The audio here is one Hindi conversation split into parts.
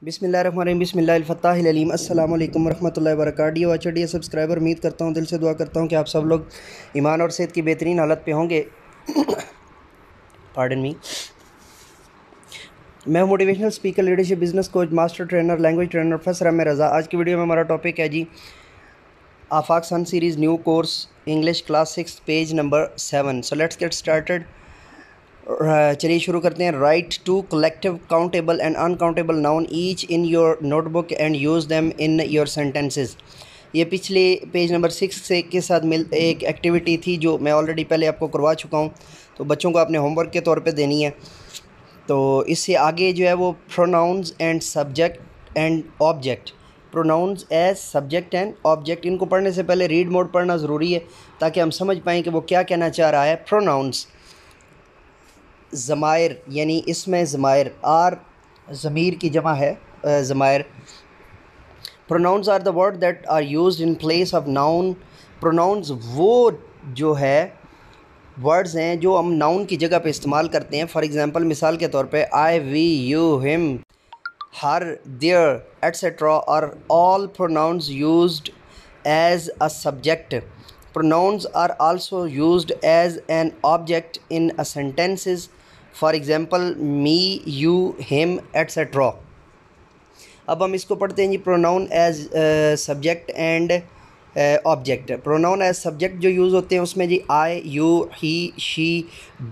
बिस्मिल्लाहिर्रहमानिर्रहीम बिस्मिल्लाहिल-फ़त्ताहिल-अलीम अस्सलामु अलैकुम वरहमतुल्लाहि वबरकातुहू। वाचर डियर सब्सक्राइबर, उम्मीद करता हूँ, दिल से दुआ करता हूँ कि आप सब लोग ईमान और सेहत की बेहतरीन हालत पे होंगे। Pardon me. मैं motivational speaker, leadership, business coach, master trainer, language trainer professor M Raza. आज की वीडियो में हमारा टॉपिक है जी Afaq sun series new course English class 6 page number 7। So let's get started. चलिए शुरू करते हैं। Write two collective countable and uncountable noun each in your notebook and use them in your sentences. ये पिछले पेज नंबर 6 से के साथ मिल एक एक्टिविटी थी जो मैं ऑलरेडी पहले आपको करवा चुका हूँ, तो बच्चों को आपने होमवर्क के तौर पे देनी है। तो इससे आगे जो है वो pronouns and subject and object, pronouns as subject and object, इनको पढ़ने से पहले रीड मोड पढ़ना ज़रूरी है ताकि हम समझ पाएँ कि वो क्या कहना चाह रहा है। प्रोनाउंस ज़मायर यानी इसमें ज़मायर, आर ज़मीर की जमा है ज़मायर। Pronouns are the word that are used in place of noun. Pronouns वो जो है वर्ड्स हैं जो हम नाउन की जगह पे इस्तेमाल करते हैं। फॉर एग्ज़ाम्पल, मिसाल के तौर पे I, we, you, him, her, their etcetera are all pronouns used as a subject. Pronouns are also used as an object in a sentences. For example, me, you, him, etc. अब हम इसको पढ़ते हैं जी pronoun as subject and object. Pronoun as subject जो यूज़ होते हैं उसमें जी I, you, he, she,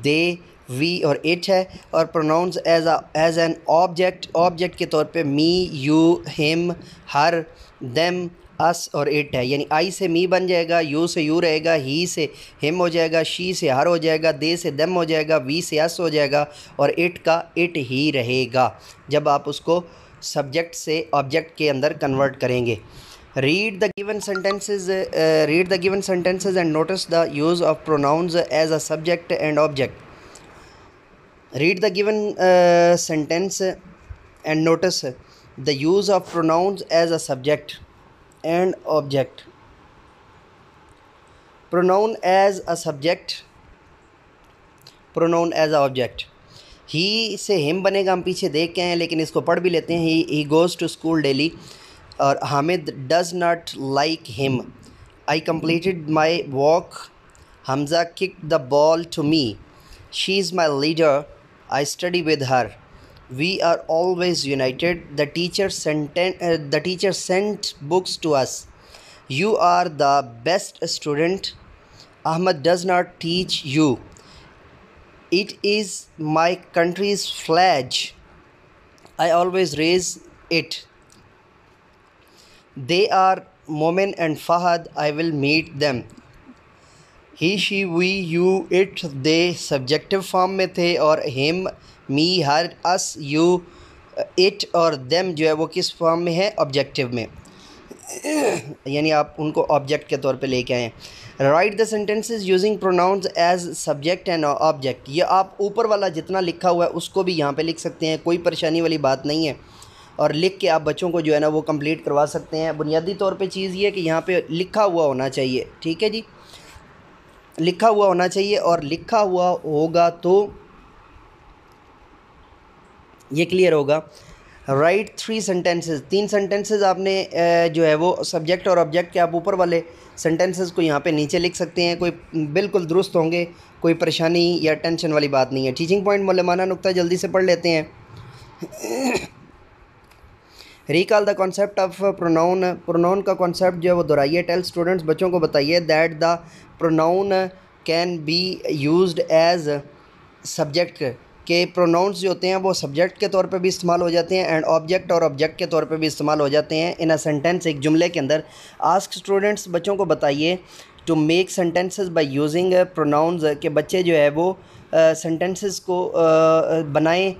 they, we और इट है। और प्रोनाउंस एज एन ऑब्जेक्ट के तौर पे me, you, him, her, them, us और इट है। यानी आई से मी बन जाएगा, यू से यू रहेगा, ही से हिम हो जाएगा, शी से हर हो जाएगा, दे से देम हो जाएगा, वी से अस हो जाएगा और इट का इट ही रहेगा जब आप उसको सब्जेक्ट से ऑब्जेक्ट के अंदर कन्वर्ट करेंगे। Read the given sentences and notice the use of pronouns as a subject and object. Read the given sentence and notice the use of pronouns as a subject and object. Pronoun as a subject, pronoun as a object. He से him बनेगा, हम पीछे देख के आए लेकिन इसको पढ़ भी लेते हैं। He goes to school daily. और Hamid does not like him. I completed my walk. Hamza kicked the ball to me. She is my leader. I study with her. We are always united. The teacher sent books to us. You are the best student. Ahmed does not teach you. It is my country's flag. I always raise it. They are Momin and Fahad. I will meet them. He, she, we, you, it, they subjective form में थे और him, me, her, us, you, it और देम जो है वो किस फॉर्म में है? ऑब्जेक्टिव में। यानी आप उनको ऑब्जेक्ट के तौर पे लेके आए। Write the sentences using pronouns as subject and object. ये आप ऊपर वाला जितना लिखा हुआ है उसको भी यहाँ पे लिख सकते हैं, कोई परेशानी वाली बात नहीं है। और लिख के आप बच्चों को जो है ना वो कंप्लीट करवा सकते हैं। बुनियादी तौर पे चीज़ ये है कि यहाँ पे लिखा हुआ होना चाहिए, ठीक है जी, लिखा हुआ होना चाहिए। और लिखा हुआ होगा तो ये क्लियर होगा। राइट 3 सेंटेंसेस, 3 सेंटेंसेस आपने जो है वो सब्जेक्ट और ऑब्जेक्ट के आप ऊपर वाले सेंटेंसेस को यहाँ पे नीचे लिख सकते हैं, कोई बिल्कुल दुरुस्त होंगे, कोई परेशानी या टेंशन वाली बात नहीं है। टीचिंग पॉइंट मौलमाना नुक्ता जल्दी से पढ़ लेते हैं। Recall the concept of pronoun. Pronoun का कॉन्सेप्ट जो है वो दोहराइए। टेल स्टूडेंट्स, बच्चों को बताइए that the pronoun can be used as subject, के प्रोनाउंस जो होते हैं वो सब्जेक्ट के तौर पे भी इस्तेमाल हो जाते हैं एंड ऑब्जेक्ट और ऑब्जेक्ट के तौर पे भी इस्तेमाल हो जाते हैं इन अ सेंटेंस, एक जुमले के अंदर। आस्क स्टूडेंट्स, बच्चों को बताइए to make sentences by using pronouns, के बच्चे जो है वो सेंटेंसेस को बनाएं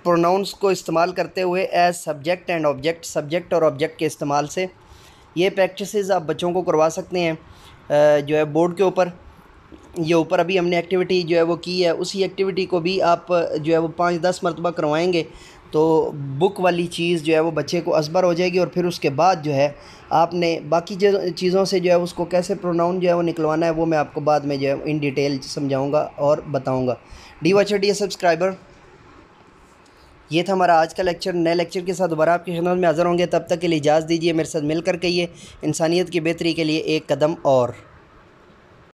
प्रोनाउंस को इस्तेमाल करते हुए as subject and object, subject और ऑब्जेक्ट के इस्तेमाल से। ये प्रैक्टिसेस आप बच्चों को करवा सकते हैं जो है बोर्ड के ऊपर। ये ऊपर अभी हमने एक्टिविटी जो है वो की है, उसी एक्टिविटी को भी आप जो है वो 5-10 मरतबा करवाएंगे तो बुक वाली चीज़ जो है वो बच्चे को असबर हो जाएगी। और फिर उसके बाद जो है आपने बाकी चीज़ों से जो है उसको कैसे प्रोनाउन जो है वो निकलवाना है वो मैं आपको बाद में जो है इन डिटेल समझाऊँगा और बताऊँगा। डी वॉचर, डी सब्सक्राइबर, ये था हमारा आज का लेक्चर। नए लेक्चर के साथ दोबारा आपकी खिदमत में हाज़िर होंगे। तब तक के लिए इजाज़त दीजिए। मेरे साथ मिलकर कहिए, इंसानियत की बेहतरी के लिए एक कदम और।